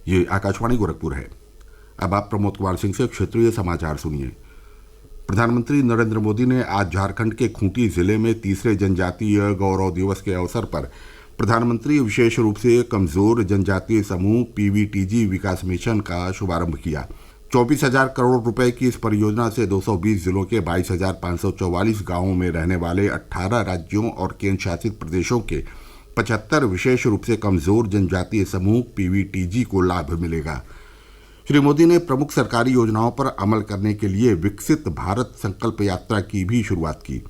ये आकाशवाणी गोरखपुर है। अब आप प्रमोद कुमार सिंह से क्षेत्रीय समाचार सुनिए। प्रधानमंत्री नरेंद्र मोदी ने आज झारखंड के खूंटी जिले में तीसरे जनजातीय गौरव दिवस के अवसर पर प्रधानमंत्री विशेष रूप से कमजोर जनजातीय समूह पीवीटीजी विकास मिशन का शुभारंभ किया। 24,000 करोड़ रुपए की इस परियोजना से 220 जिलों के 22,544 गांवों में रहने वाले 18 राज्यों और केंद्र शासित प्रदेशों के 75 विशेष रूप से कमजोर जनजातीय समूह पीवीटीजी को लाभ मिलेगा। श्री मोदी ने प्रमुख सरकारी योजनाओं पर अमल करने के लिए विकसित भारत संकल्प यात्रा की भी शुरुआत की।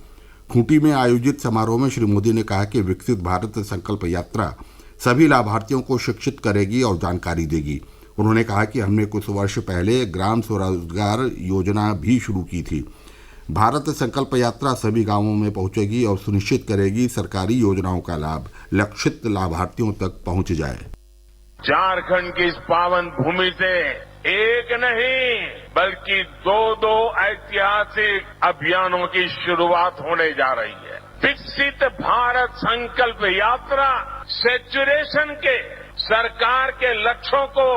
खूंटी में आयोजित समारोह में श्री मोदी ने कहा कि विकसित भारत संकल्प यात्रा सभी लाभार्थियों को शिक्षित करेगी और जानकारी देगी। उन्होंने कहा कि हमने कुछ वर्ष पहले ग्राम स्वरोजगार योजना भी शुरू की थी। भारत संकल्प यात्रा सभी गांवों में पहुंचेगी और सुनिश्चित करेगी सरकारी योजनाओं का लाभ लक्षित लाभार्थियों तक पहुंच जाए। झारखंड की इस पावन भूमि से एक नहीं बल्कि दो ऐतिहासिक अभियानों की शुरुआत होने जा रही है। विकसित भारत संकल्प यात्रा सेचुरेशन के सरकार के लक्ष्यों को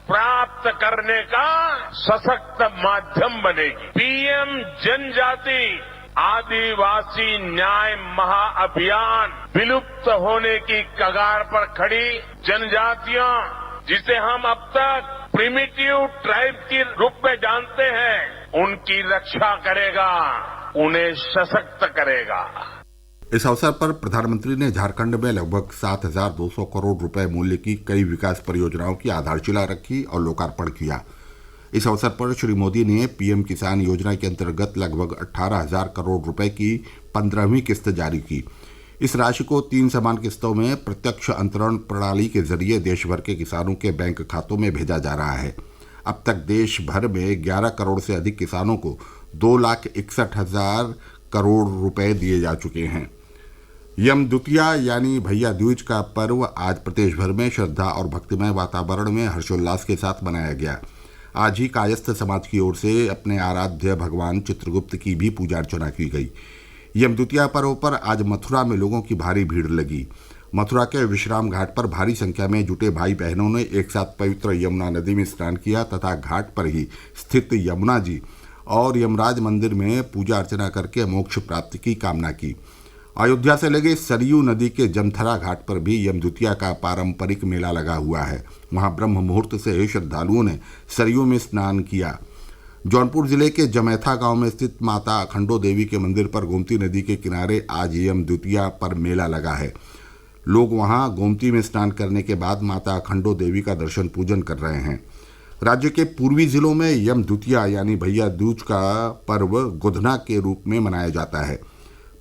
प्राप्त करने का सशक्त माध्यम बनेगी। पीएम जनजाति आदिवासी न्याय महाअभियान विलुप्त होने की कगार पर खड़ी जनजातियां, जिसे हम अब तक प्रिमिटिव ट्राइब के रूप में जानते हैं, उनकी रक्षा करेगा, उन्हें सशक्त करेगा। इस अवसर पर प्रधानमंत्री ने झारखंड में लगभग 7,200 करोड़ रुपए मूल्य की कई विकास परियोजनाओं की आधारशिला रखी और लोकार्पण किया। इस अवसर पर श्री मोदी ने पीएम किसान योजना के अंतर्गत लगभग 18,000 करोड़ रुपए की 15वीं किस्त जारी की। इस राशि को 3 समान किस्तों में प्रत्यक्ष अंतरण प्रणाली के जरिए देश भर के किसानों के बैंक खातों में भेजा जा रहा है। अब तक देश भर में 11 करोड़ से अधिक किसानों को 2,61,000 करोड़ रुपए दिए जा चुके हैं। यम द्वितीया यानी भैया दूज का पर्व आज प्रदेश भर में श्रद्धा और भक्तिमय वातावरण में हर्षोल्लास के साथ मनाया गया। आज ही कायस्थ समाज की ओर से अपने आराध्य भगवान चित्रगुप्त की भी पूजा अर्चना की गई। यम द्वितीया पर्व पर आज मथुरा में लोगों की भारी भीड़ लगी। मथुरा के विश्राम घाट पर भारी संख्या में जुटे भाई बहनों ने एक साथ पवित्र यमुना नदी में स्नान किया तथा घाट पर ही स्थित यमुना जी और यमराज मंदिर में पूजा अर्चना करके मोक्ष प्राप्ति की कामना की। अयोध्या से लगे सरयू नदी के जमथरा घाट पर भी यम द्वितीया का पारंपरिक मेला लगा हुआ है। वहां ब्रह्म मुहूर्त से श्रद्धालुओं ने सरयू में स्नान किया। जौनपुर जिले के जमैथा गांव में स्थित माता अखंडो देवी के मंदिर पर गोमती नदी के किनारे आज यम द्वितीया पर मेला लगा है। लोग वहां गोमती में स्नान करने के बाद माता अखंडो देवी का दर्शन पूजन कर रहे हैं। राज्य के पूर्वी जिलों में यम द्वितीया यानी भैया दूज का पर्व गोधना के रूप में मनाया जाता है।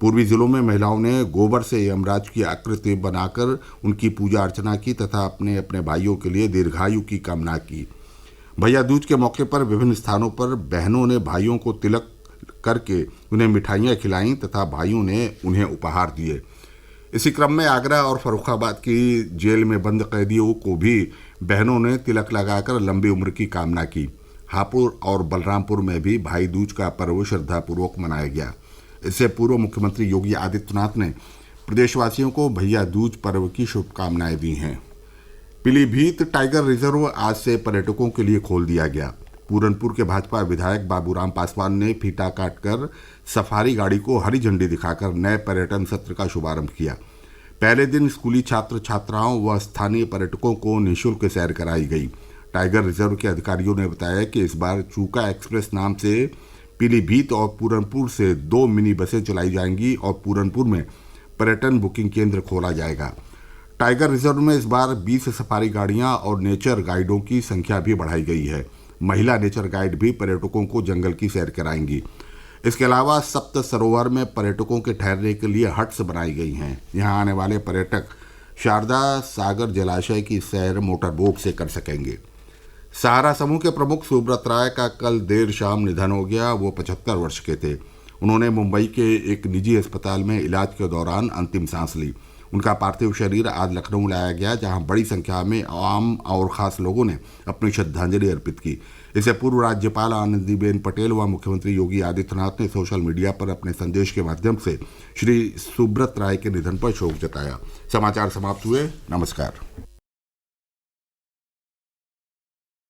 पूर्वी जिलों में महिलाओं ने गोबर से यमराज की आकृति बनाकर उनकी पूजा अर्चना की तथा अपने अपने भाइयों के लिए दीर्घायु की कामना की। भैया दूज के मौके पर विभिन्न स्थानों पर बहनों ने भाइयों को तिलक करके उन्हें मिठाइयाँ खिलाईं तथा भाइयों ने उन्हें उपहार दिए। इसी क्रम में आगरा और फर्रुखाबाद की जेल में बंद कैदियों को भी बहनों ने तिलक लगाकर लंबी उम्र की कामना की। हापुड़ और बलरामपुर में भी भाई दूज का पर्व श्रद्धापूर्वक मनाया गया। इससे पूर्व मुख्यमंत्री योगी आदित्यनाथ ने प्रदेशवासियों को भैया दूज पर्व की शुभकामनाएं दी हैं। पीलीभीत टाइगर रिजर्व आज से पर्यटकों के लिए खोल दिया गया। पूरनपुर के भाजपा विधायक बाबूराम पासवान ने फीता काटकर सफारी गाड़ी को हरी झंडी दिखाकर नए पर्यटन सत्र का शुभारंभ किया। पहले दिन स्कूली छात्र छात्राओं व स्थानीय पर्यटकों को निःशुल्क सैर कराई गई। टाइगर रिजर्व के अधिकारियों ने बताया कि इस बार चूका एक्सप्रेस नाम से पीलीभीत और पूरनपुर से 2 मिनी बसें चलाई जाएंगी और पूरनपुर में पर्यटन बुकिंग केंद्र खोला जाएगा। टाइगर रिजर्व में इस बार 20 सफारी गाड़ियां और नेचर गाइडों की संख्या भी बढ़ाई गई है। महिला नेचर गाइड भी पर्यटकों को जंगल की सैर कराएंगी। इसके अलावा सप्त सरोवर में पर्यटकों के ठहरने के लिए हट्स बनाई गई हैं। यहां आने वाले पर्यटक शारदा सागर जलाशय की सैर मोटर बोट से कर सकेंगे। सहारा समूह के प्रमुख सुब्रत राय का कल देर शाम निधन हो गया। वो 75 वर्ष के थे। उन्होंने मुंबई के एक निजी अस्पताल में इलाज के दौरान अंतिम सांस ली। उनका पार्थिव शरीर आज लखनऊ लाया गया, जहां बड़ी संख्या में आम और खास लोगों ने अपनी श्रद्धांजलि अर्पित की। इससे पूर्व राज्यपाल आनंदीबेन पटेल व मुख्यमंत्री योगी आदित्यनाथ ने सोशल मीडिया पर अपने संदेश के माध्यम से श्री सुब्रत राय के निधन पर शोक जताया। समाचार समाप्त हुए। नमस्कार।